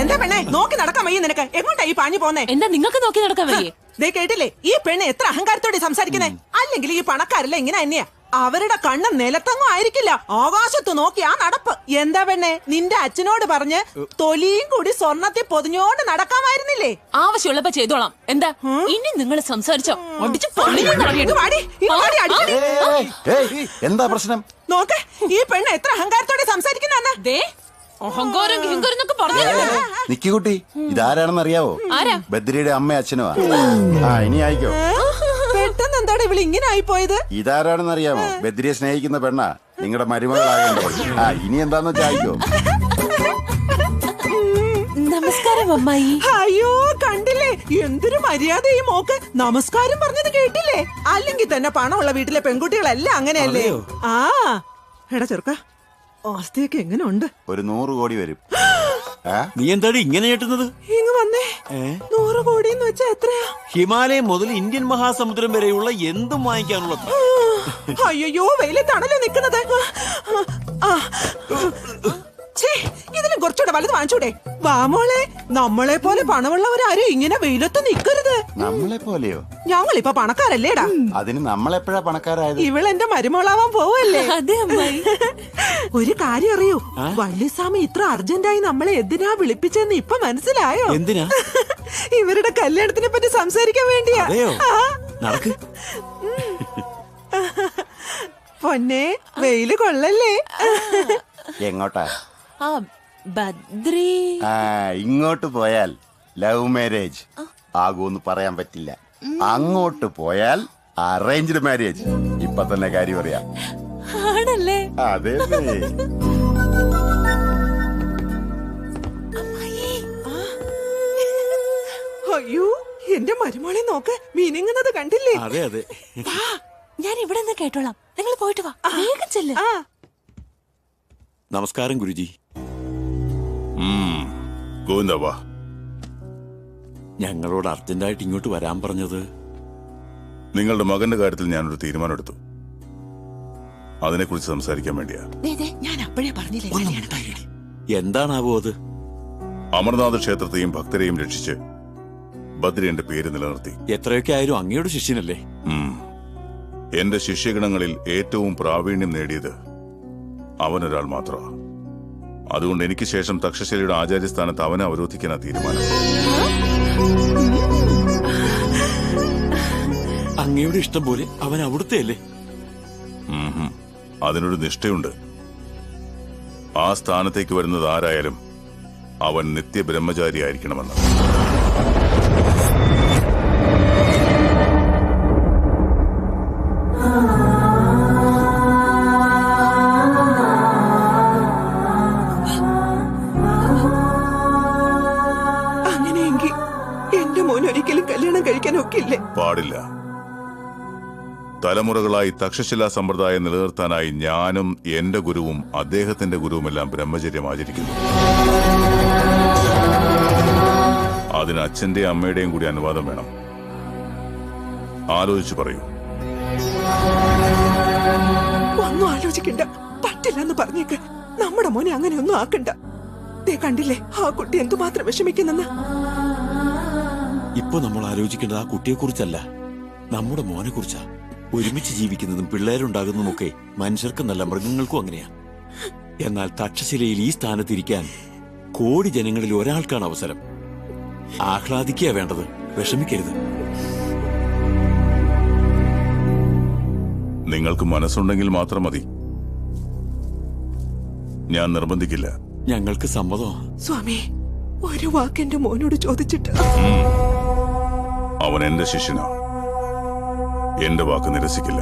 എന്താ പെണ്ണെ നോക്കി നടക്കാൻ വയ്യ നിനക്ക്? എങ്ങോട്ടാ ഈ പാഞ്ഞു പോന്നേ? എന്താ നിങ്ങൾക്ക് നോക്കി നടക്കാൻ വയ്യേ? ദേ കേട്ടില്ലേ ഈ പെണ്ണ് എത്ര അഹങ്കാരത്തോടെ സംസാരിക്കുന്നേ? അല്ലെങ്കിൽ ഈ പണക്കാരല്ല ഇങ്ങനെ തന്നെയാ. അവരുടെ കണ്ണ് നിലത്തങ്ങും ആയിരിക്കില്ല, ആകാശത്ത് നോക്കി ആ നടപ്പ്. എന്താ പെണ്ണെ, നിന്റെ അച്ഛനോട് പറഞ്ഞ് തൊലിയും കൂടി സ്വർണത്തിൽ പൊതിഞ്ഞോണ്ട് നടക്കാമായിരുന്നില്ലേ? ആവശ്യമുള്ളപ്പോ ചെയ്തോളാം. എന്താ ഇനി നിങ്ങൾ സംസാരിച്ചോ? എന്താ പ്രശ്നം? നോക്ക്, ഈ പെണ്ണ് എത്ര അഹങ്കാരത്തോടെ സംസാരിക്കുന്ന. അഹങ്കാരം എന്നൊക്കെ പറഞ്ഞു. നിക്കുകുട്ടി, ഇതാരാണെന്ന് അറിയാവോ? ബദ്രിയുടെ അമ്മ അച്ഛനോ? ഇനി ആയിക്കോ. പെട്ടെന്ന് എന്താണ് ഇവള് ഇങ്ങനെ ആയിപ്പോയത്? ഇതാരാണെന്ന് അറിയാമോ? ബദ്രിയെ സ്നേഹിക്കുന്ന പെണ്ണാ, നിങ്ങളുടെ മരുമകളാകണ്ടോ. ഇനി എന്താന്ന് വെച്ചാ ആയിക്കോ. നമസ്കാരം അമ്മായി. അയ്യോ കണ്ടില്ലേ, എന്തൊരു മര്യാദ ഈ മോക്ക്. നമസ്കാരം പറഞ്ഞത് കേട്ടില്ലേ? അല്ലെങ്കിൽ തന്നെ പണമുള്ള വീട്ടിലെ പെൺകുട്ടികളെല്ലാം അങ്ങനെയല്ലേ? എടാ ചെറുക്ക, ആസ്തിയൊക്കെ എങ്ങനെ ഉണ്ട്? ഒരു 100 കോടി വരും. നീ എന്താണ് ഇങ്ങനെ ഞെട്ടുന്നത്? ഇങ്ങ് വന്നേ. 100 കോടി എന്ന് വെച്ചാ എത്രയാ? ഹിമാലയം മുതൽ ഇന്ത്യൻ മഹാസമുദ്രം വരെയുള്ള എന്തും വാങ്ങിക്കാനുള്ളത്. അയ്യോ വെയിലത്താണല്ലോ നിക്കുന്നത്. ഇതിലും കുറച്ചുകൂടെ വലുത് വാങ്ങിച്ചൂടെ? വാമോളെ, നമ്മളെ പോലെ പണമുള്ളവരാരും ഇങ്ങനെ വെയിലത്ത് നിക്കരുത്. നമ്മളെ പോലെയോ? ഞങ്ങളിപ്പൊ പണക്കാരല്ലേടാ. അതിന് നമ്മളെപ്പോഴാ പണക്കാരായത്? ഇവളെന്റെ മരുമോളാവാൻ പോവല്ലേ? അതെ അമ്മായി. ഒരു കാര്യം അറിയോ, വള്ളിസ്വാമി ഇത്ര അർജന്റായി നമ്മളെ എന്തിനാ വിളിപ്പിച്ചെന്ന് ഇപ്പൊ മനസ്സിലായോ? എന്തിനാ? ഇവരുടെ കല്യാണത്തിനെ പറ്റി സംസാരിക്കാൻ വേണ്ടിയാ. നടക്ക്. പൊന്നെ, വെയില് കൊള്ളല്ലേ? എങ്ങോട്ടാ? ബദ്രി. ഇങ്ങോട്ട് പോയാൽ ലവ് മാരേജ് ആകൂന്ന് പറയാൻ പറ്റില്ല. അങ്ങോട്ട് പോയാൽ അറേഞ്ച്ഡ് മാരേജ്. ഇപ്പൊ തന്നെ കാര്യം പറയാം. ആണല്ലേ? അതെ. അയ്യോ, എന്റെ മരുമോളെ നോക്ക്, മിനുങ്ങുന്നത് കണ്ടില്ലേ? അതെ അതെ. ഞാൻ ഇവിടെ നിന്ന് കേട്ടോളാം, നിങ്ങൾ പോയിട്ട് വാ. വേഗം ചെല്ല്. നമസ്കാരം ഗുരുജി. ഗോവിന്ദവാ, ഞങ്ങളോട് അർജന്റായിട്ട് ഇങ്ങോട്ട് വരാൻ പറഞ്ഞത്? നിങ്ങളുടെ മകന്റെ കാര്യത്തിൽ ഞാനൊരു തീരുമാനമെടുത്തു. അതിനെക്കുറിച്ച് സംസാരിക്കാൻ വേണ്ടിയാ. ഞാൻ അപ്പോഴേ പറഞ്ഞില്ലേ. എന്താണാവോ അത്? അമർനാഥ് ക്ഷേത്രത്തെയും ഭക്തരെയും രക്ഷിച്ച് ബദ്രി എന്റെ പേര് നിലനിർത്തി. എത്രയൊക്കെ ആയാലും അങ്ങയുടെ ശിഷ്യനല്ലേ? എന്റെ ശിഷ്യഗണങ്ങളിൽ ഏറ്റവും പ്രാവീണ്യം നേടിയത് അവനൊരാൾ മാത്രമാണ്. അതുകൊണ്ട് എനിക്ക് ശേഷം തക്ഷശിലയുടെ ആചാര്യസ്ഥാനത്ത് അവനെ അവരോധിക്കാനാ തീരുമാനം. അങ്ങയുടെ ഇഷ്ടം പോലെ അവൻ അവിടുത്തെ അല്ലേ? അതിനൊരു നിഷ്ഠയുണ്ട്. ആ സ്ഥാനത്തേക്ക് വരുന്നത് ആരായാലും അവൻ നിത്യബ്രഹ്മചാരി ആയിരിക്കണമെന്ന്. അങ്ങനെയെങ്കിൽ എന്റെ മോൻ ഒരിക്കലും കല്യാണം കഴിക്കാൻ ഒക്കില്ലേ? പാടില്ല. തലമുറകളായി തക്ഷശില സമ്പ്രദായം നിലനിർത്താനായി ഞാനും എന്റെ ഗുരുവും അദ്ദേഹത്തിന്റെ ഗുരുവുമെല്ലാം ബ്രഹ്മചര്യം ആചരിക്കുന്നു. അതിന് അച്ഛന്റെയും അമ്മയുടെയും കൂടി അനുവാദം വേണം. ആലോചിച്ചു പറയൂ. ഒന്നും ആലോചിക്കണ്ട, പറ്റില്ലെന്ന് പറഞ്ഞേക്ക്. നമ്മുടെ മോനെ അങ്ങനെയൊന്നും ആക്കണ്ട. കണ്ടില്ലേ ആ കുട്ടി എന്തുമാത്രം വിഷമിക്കുന്നെന്ന്. ഇപ്പൊ നമ്മൾ ആലോചിക്കേണ്ടത് ആ കുട്ടിയെ കുറിച്ചല്ല, നമ്മുടെ മോനെ കുറിച്ചാ. ഒരുമിച്ച് ജീവിക്കുന്നതും പിള്ളേരുണ്ടാകുന്നതുമൊക്കെ മനുഷ്യർക്കും നല്ല മൃഗങ്ങൾക്കും അങ്ങനെയാ. എന്നാൽ തക്ഷശിലയിൽ ഈ സ്ഥാനത്തിരിക്കാൻ കോടി ജനങ്ങളിൽ ഒരാൾക്കാണ് അവസരം. ആഹ്ലാദിക്കുക വേണ്ടത്, വിഷമിക്കരുത്. നിങ്ങൾക്ക് മനസ്സുണ്ടെങ്കിൽ മാത്രം മതി. ഞാൻ നിർബന്ധിക്കില്ല. ഞങ്ങൾക്ക് സമ്മതമാണ് സ്വാമി. ഒരു വാക്ക് എന്റെ മോനോട് ചോദിച്ചിട്ട്. അവൻ എന്റെ ശിഷ്യനാ. എന്റെ വാക്ക് നിരസിക്കില്ല.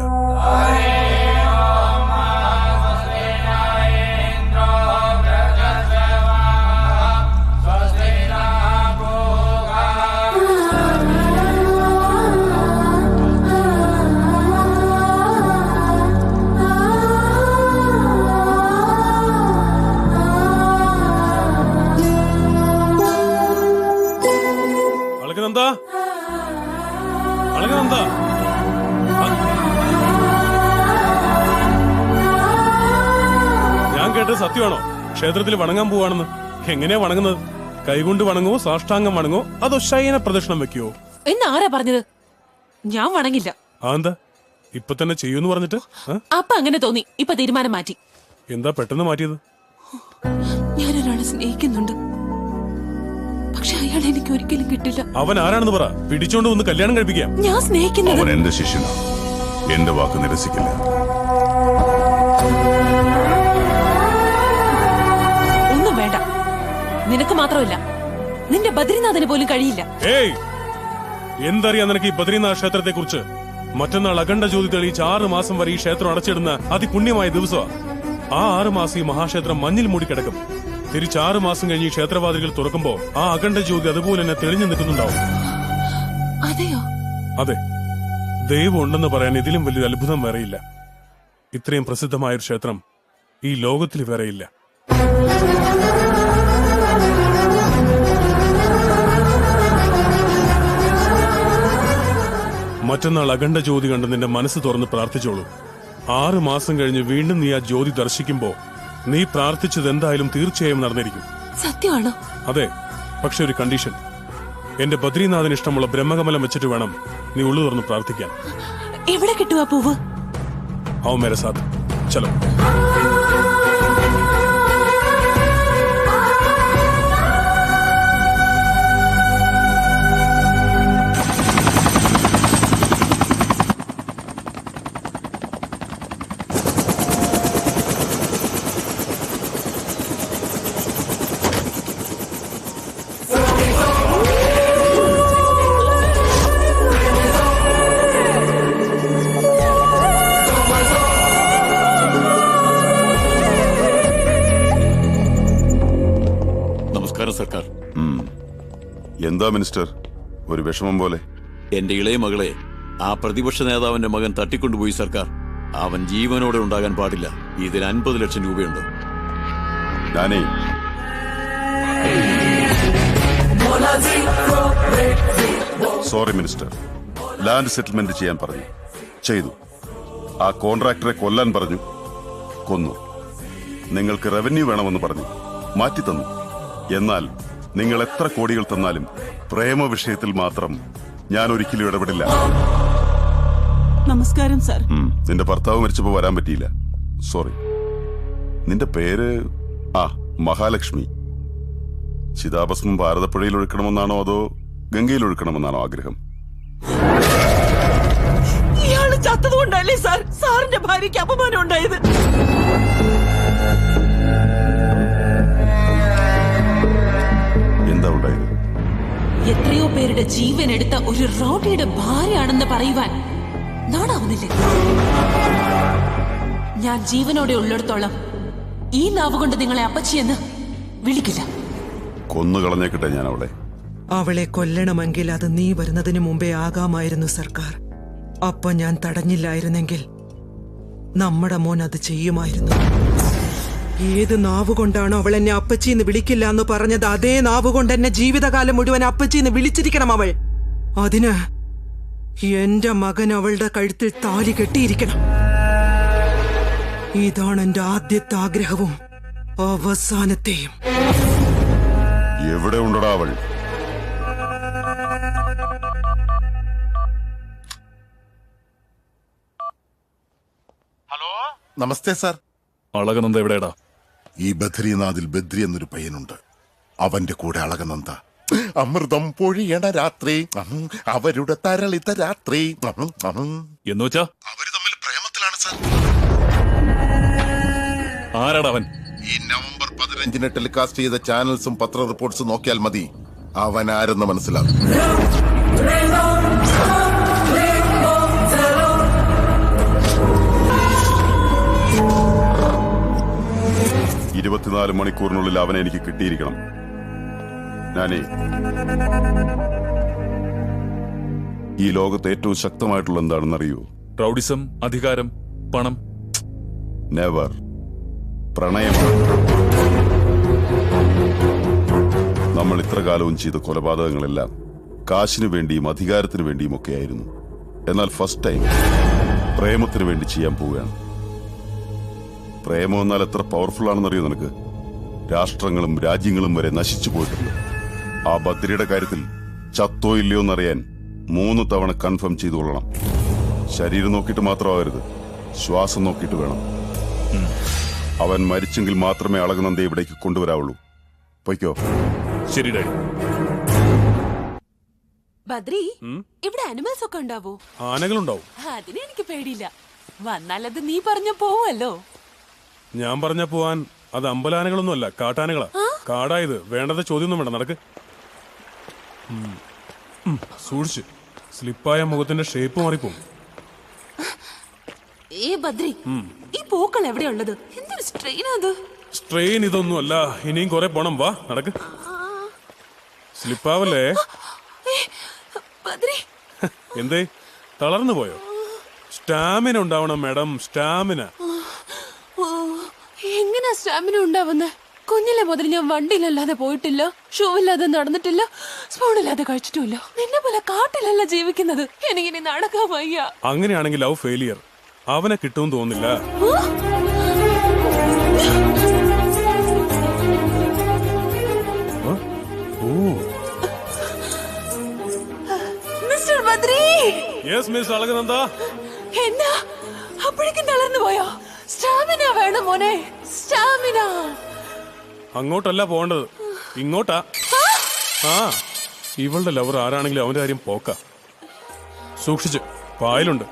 അളകനന്ദ, അളകനന്ദ, കേട്ടത് സത്യമാണോ? ക്ഷേത്രത്തിൽ വണങ്ങാൻ പോവാണെന്ന്. എങ്ങനെയാ വണങ്ങുന്നത്? കൈകൊണ്ട് വണങ്ങുവോ, സാഷ്ടാംഗം വണങ്ങോ, അതോ ശയന പ്രദക്ഷിണം വെക്കുവോ? എന്നാരാ പറഞ്ഞത്? ഞാൻ വണങ്ങില്ല. എന്താ ഇപ്പൊ തന്നെ ചെയ്യൂന്ന് പറഞ്ഞിട്ട്? അപ്പൊ അങ്ങനെ തോന്നി, ഇപ്പൊ തീരുമാനം മാറ്റി. എന്താ പെട്ടെന്ന് മാറ്റിയത്? ഞാനൊരാളെ സ്നേഹിക്കുന്നുണ്ട്, പക്ഷെ അയാൾ എനിക്ക് ഒരിക്കലും കിട്ടില്ല. അവൻ ആരാണെന്ന് പറ, പിടിച്ചോണ്ട് വന്ന് കല്യാണം കഴിപ്പിക്കാം. ഞാൻ സ്നേഹിക്കുന്നത് അവൻ എന്റെ ശിഷ്യനാ, എന്റെ വാക്ക് നിരസിക്കില്ല. ഒന്നും വേണ്ട. നിനക്ക് മാത്രമല്ല, നിന്റെ ബദ്രിനാഥന് പോലും കഴിയില്ല. ഏയ്, എന്തറിയാം നിനക്ക് ഈ ബദ്രീനാഥ് ക്ഷേത്രത്തെ കുറിച്ച്? മറ്റന്നാൾ അഖണ്ഡ ജ്യോതി തെളിയിച്ച് 6 മാസം വരെ ഈ ക്ഷേത്രം അടച്ചിടുന്ന അതിപുണ്യമായ ദിവസമാണ്. ആ 6 മാസം ഈ മഹാക്ഷേത്രം മഞ്ഞിൽ മൂടിക്കിടക്കും. തിരിച്ച് 6 മാസം കഴിഞ്ഞ് ഈ ക്ഷേത്രവാതിലുകൾ തുറക്കുമ്പോ ആ അഖണ്ഡ ജ്യോതി അതുപോലെ തന്നെ തെളിഞ്ഞു നിൽക്കുന്നുണ്ടാവും. അതെയോ? അതെ, ദൈവം ഉണ്ടെന്ന് പറയാൻ ഇതിലും വലിയൊരു അത്ഭുതം വേറെയില്ല. ഇത്രയും പ്രസിദ്ധമായൊരു ക്ഷേത്രം ഈ ലോകത്തിൽ വേറെയില്ല. മറ്റന്നാൾ അഖണ്ഡ ജ്യോതി കണ്ട് നിന്റെ മനസ്സ് തുറന്ന് പ്രാർത്ഥിച്ചോളൂ. 6 മാസം കഴിഞ്ഞ് വീണ്ടും നീ ആ ജ്യോതി ദർശിക്കുമ്പോ നീ പ്രാർത്ഥിച്ചത് എന്തായാലും തീർച്ചയായും നടന്നിരിക്കും. സത്യമാണോ? അതെ, പക്ഷെ ഒരു കണ്ടീഷൻ. എന്റെ ബദ്രീനാഥന് ഇഷ്ടമുള്ള ബ്രഹ്മകമലം വെച്ചിട്ട് വേണം നീ ഉള്ളു തുറന്ന് പ്രാർത്ഥിക്കാൻ. എവിടെ കിട്ടുവാ പൂവ്? आओ मेरे साथ, चलो. സർക്കാർ. എന്താ മിനിസ്റ്റർ, ഒരു വിഷമം പോലെ? എന്റെ ഇളയ മകളെ ആ പ്രതിപക്ഷ നേതാവിന്റെ മകൻ തട്ടിക്കൊണ്ടുപോയി സർക്കാർ. അവൻ ജീവനോടെ ഉണ്ടാകാൻ പാടില്ല. ഇതിൽ 50 ലക്ഷം രൂപയുണ്ട്. ഞാനേ സോറി മിനിസ്റ്റർ, ലാൻഡ് സെറ്റിൽമെന്റ് ചെയ്യാൻ പറഞ്ഞു, ചെയ്തു. ആ കോൺട്രാക്ടറെ കൊല്ലാൻ പറഞ്ഞു, കൊന്നു. നിങ്ങൾക്ക് റവന്യൂ വേണമെന്ന് പറഞ്ഞു, മാറ്റി തന്നു. എന്നാൽ നിങ്ങൾ എത്ര കോടികൾ തന്നാലും പ്രേമ വിഷയത്തിൽ മാത്രം ഞാൻ ഒരിക്കലും ഇടപെടില്ല. നമസ്കാരം സാർ. നിന്റെ ഭർത്താവ് മരിച്ചപ്പോ വരാൻ പറ്റിയില്ല, സോറി. നിന്റെ പേര് മഹാലക്ഷ്മി. ചിതാഭസ്മം ഭാരതപ്പുഴയിൽ ഒഴുക്കണമെന്നാണോ അതോ ഗംഗയിൽ ഒഴുക്കണമെന്നാണോ ആഗ്രഹം? ഇയാള് ചത്തതുകൊണ്ടല്ലേ സാർ സാറിന്റെ ഭാര്യയ്ക്ക് അപമാനം ഉണ്ടായത്? എന്താ ഉണ്ടായത്? എത്രയോ പേരുടെ ജീവൻ എടുത്ത ഒരു റോഡിയുടെ ഭാര്യയാണെന്ന് പറയുവാൻ നാണാവുന്നില്ലേ? ഞാൻ ജീവനോടെ ഉള്ളിടത്തോളം ഈ നാവ് കൊണ്ട് നിങ്ങളെ അപ്പച്ചിയെന്ന് വിളിക്കില്ല. കൊന്നുകളഞ്ഞേക്കട്ടെ ഞാൻ അവളെ. അവളെ കൊല്ലണമെങ്കിൽ അത് നീ വരുന്നതിന് മുമ്പേ ആകാമായിരുന്നു സർക്കാർ. അപ്പൊ ഞാൻ തടഞ്ഞില്ലായിരുന്നെങ്കിൽ നമ്മുടെ മോൻ അത് ചെയ്യുമായിരുന്നു. ഏത് നാവുകൊണ്ടാണോ അവൾ എന്നെ അപ്പച്ചിന്ന് വിളിക്കില്ല എന്ന് പറഞ്ഞത്, അതേ നാവുകൊണ്ട് എന്നെ ജീവിതകാലം മുഴുവൻ അപ്പച്ചിന്ന് വിളിച്ചിരിക്കണം അവൾ. അതിന് എന്റെ മകൻ അവളുടെ കഴുത്തിൽ താലി കെട്ടിയിരിക്കണം. ഇതാണ് എന്റെ ആദ്യത്തെ ആഗ്രഹവും അവസാനത്തെയും. എവിടെ ഉണ്ടടാ അവൾ? ഹലോ, നമസ്തേ സാർ. അളകനന്ദ എവിടെയാടാ? ഈ ബദ്രീനാഥിൽ ബദ്രി എന്നൊരു പയ്യനുണ്ട്. അവന്റെ കൂടെ അളകനന്ദ. അമൃതം പൊഴിയണ രാത്രി, അവരുടെ തരളിത്ത രാത്രി എന്നുവെച്ചാ അവര് തമ്മിൽ പ്രേമത്തിലാണ് സാർ. ആരാടാ അവൻ? ഈ നവംബർ 15 ടെലികാസ്റ്റ് ചെയ്ത ചാനൽസും പത്ര റിപ്പോർട്ട്സും നോക്കിയാൽ മതി അവൻ ആരെന്ന് മനസ്സിലാകും. 24 മണിക്കൂറിനുള്ളിൽ അവനെ എനിക്ക് കിട്ടിയിരിക്കണം. ഞാനേ ഈ ലോകത്ത് ഏറ്റവും ശക്തമായിട്ടുള്ള എന്താണെന്നറിയൂ? റൗഡിസം, അധികാരം, പണം? നെവർ. പ്രണയം. നമ്മൾ ഇത്ര കാലവും ചെയ്ത കൊലപാതകങ്ങളെല്ലാം കാശിനു വേണ്ടിയും അധികാരത്തിനു വേണ്ടിയും ഒക്കെ ആയിരുന്നു. എന്നാൽ ഫസ്റ്റ് ടൈം പ്രേമത്തിനു വേണ്ടി ചെയ്യാൻ പോവുകയാണ്. പ്രേമം എന്നാൽ എത്ര പവർഫുൾ ആണെന്നറിയോ നിനക്ക്? രാഷ്ട്രങ്ങളും രാജ്യങ്ങളും വരെ നശിച്ചു പോയിട്ടുണ്ട്. ആ ബദ്രിയുടെ കാര്യത്തിൽ ചത്തോ ഇല്ലയോ എന്നറിയാൻ 3 തവണ കൺഫേം ചെയ്തുകൊള്ളണം. ശരീരം നോക്കിയിട്ട് മാത്രമാവരുത്, ശ്വാസം നോക്കിയിട്ട് വേണം. അവൻ മരിച്ചെങ്കിൽ മാത്രമേ അളകനന്ദയെ ഇവിടേക്ക് കൊണ്ടുവരാവുള്ളൂ. പൊയ്ക്കോ. ശരി ഡാഡി. ബദ്രി, ഇവിടെ അനിമൽസ് ഒക്കെ ഉണ്ടാവോ? ആനകളുണ്ടാവും. അതിന് എനിക്ക് പേടിയില്ല. വന്നാലത് നീ പറഞ്ഞ പോവല്ലോ. ഞാൻ പറഞ്ഞ പോവാൻ അത് അമ്പലാനകളൊന്നും അല്ല, കാട്ടാനകളാ. കാടായത്. വേണ്ടത് ചോദ്യമൊന്നും വേണ്ട, നടക്ക്. സൂക്ഷിച്ച്, സ്ലിപ്പായ മുഖത്തിന്റെ ഷേപ്പ് മാറിപ്പോവും. ഏ ബദ്രി, ഈ പൂക്കൾ എവിടെയുള്ളത്? എന്തൊരു സ്ട്രെയിൻ അത്. സ്ട്രെയിൻ ഇതൊന്നും അല്ല, ഇനിയും കുറെ പോണം. വാ, നടക്ക്. സ്ലിപ്പാവല്ലേ? ബദ്രി, എന്തേ തളർന്നു പോയോ? സ്റ്റാമിന ഉണ്ടാവണം മാഡം, സ്റ്റാമിന. എങ്ങനെയാ സ്റ്റാമിന ഉണ്ടാവുന്നേ? കുഞ്ഞിലെ മുതൽ ഞാൻ വണ്ടിയിലല്ലാതെ പോയിട്ടില്ല, ഷൂ ഇല്ലാതെ നടന്നിട്ടില്ല, സ്പൂണില്ലാതെ കഴിച്ചിട്ടുമില്ല. നിന്നെ പോലെ കാട്ടിലല്ല ജീവിക്കുന്നത്. എനിക്കിനി നടക്കാൻ വയ്യ. അങ്ങനെയാണെങ്കിൽ ലവ് ഫെയിലിയർ. അവനെ കിട്ടുമെന്ന് തോന്നുന്നില്ല. Mister Badri. Yes miss Alakananda. എന്നാ അപ്പോഴേക്കും തളർന്നു പോയോ? സ്റ്റാമിന വേണം മോനെ, സ്റ്റാമിന. അങ്ങോട്ടല്ല പോകേണ്ടത്, ഇങ്ങോട്ടാ. ആ, ഇവളുടെ ലവർ ആരാണെങ്കിലും അവന്റെ കാര്യം പോക്ക. സൂക്ഷിച്ച്, പായലുണ്ട്.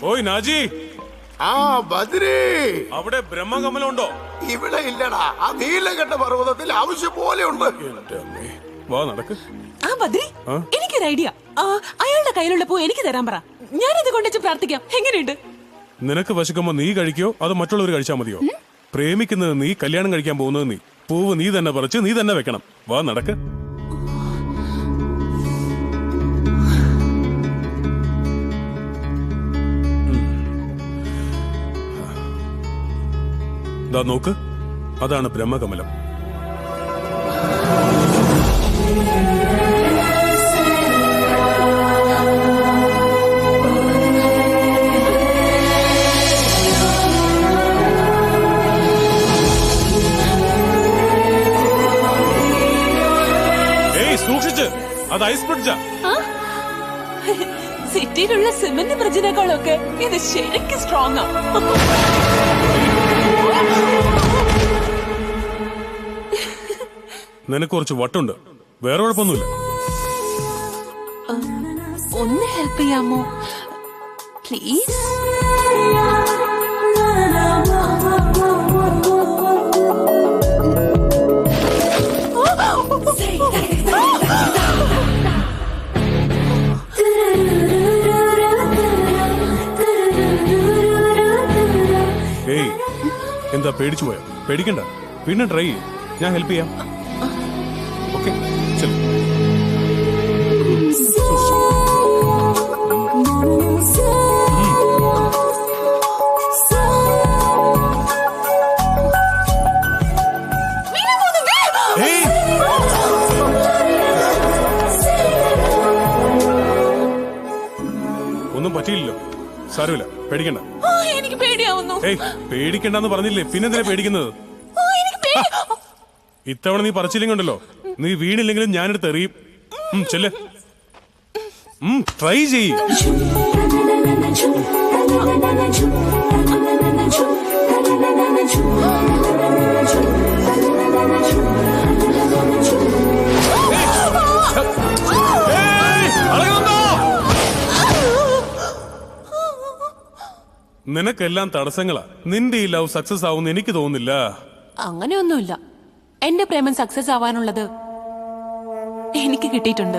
ഓയ് നാജി, ആ ബദ്രി, അവിടെ ബ്രഹ്മകമലമുണ്ടോ? ഇവിടെ ഇല്ലടാ. ആ നീലകണ്ഠ പർവ്വതത്തിൽ ആവശ്യം പോലെ ഉണ്ട്. എന്റെ അമ്മേ, വാ നടക്ക്. ആ ബദ്രി, എനിക്കൊരു ഐഡിയ. അയാളുടെ കയ്യിലുള്ള പൂ എനിക്ക് തരാൻ പറ, ഞാനത് കൊണ്ടുവച്ച് പ്രാർത്ഥിക്കാം. എങ്ങനെയുണ്ട്? നിനക്ക് വശക്കുമ്പോ നീ കഴിക്കോ അതോ മറ്റുള്ളവർ കഴിച്ചാൽ മതിയോ? പ്രേമിക്കുന്നത് നീ, കല്യാണം കഴിക്കാൻ പോകുന്നത് നീ. പൂവ് നീ തന്നെ പറിച്ച് നീ തന്നെ വെക്കണം. വാ നടക്ക്. ദാ നോക്ക്, അതാണ് ബ്രഹ്മകമലം. സൂക്ഷിച്ച്, അത് ഐസ് പിടിച്ച. സിറ്റിയിലുള്ള സിമന്റ് ബ്രിഡ്ജിനേക്കാളൊക്കെ ഇത് ശരിക്കും സ്ട്രോങ് ആ. നിനക്ക് കുറച്ച് വട്ടുണ്ട്, വേറെ കുഴപ്പമൊന്നുമില്ല. ഒന്ന് ഹെൽപ്പ് ചെയ്യാമോ പ്ലീസ്? ഏയ്, എന്താ പേടിച്ചു പോയോ? പേടിക്കണ്ട, പിന്നെ ട്രൈ ചെയ്യും. ഞാൻ ഹെൽപ്പ് ചെയ്യാം. ഓക്കെ, ശരി. ഒന്നും പറ്റിയില്ലല്ലോ, സാരമില്ല, പേടിക്കണ്ട. എനിക്ക് പേടിയാവുന്നു. ഏയ്, പേടിക്കണ്ടെന്ന് പറഞ്ഞില്ലേ, പിന്നെന്തിനാ പേടിക്കുന്നത്? ഇത്തവണ നീ പറിച്ചില്ലെങ്കിൽ ഉണ്ടല്ലോ, നീ വീണില്ലെങ്കിലും ഞാനെടുത്ത് എറിയും. ചെല്ല്, ട്രൈ ചെയ്യ്. നിനക്കെല്ലാം തടസ്സങ്ങളാ. നിന്റെ ഈ ലവ് സക്സസ് ആവുമെന്ന് എനിക്ക് തോന്നുന്നില്ല. അങ്ങനെയൊന്നുമില്ല. എന്റെ പ്രേമം സക്സസ് ആവാനുള്ളത് എനിക്ക് കിട്ടിയിട്ടുണ്ട്.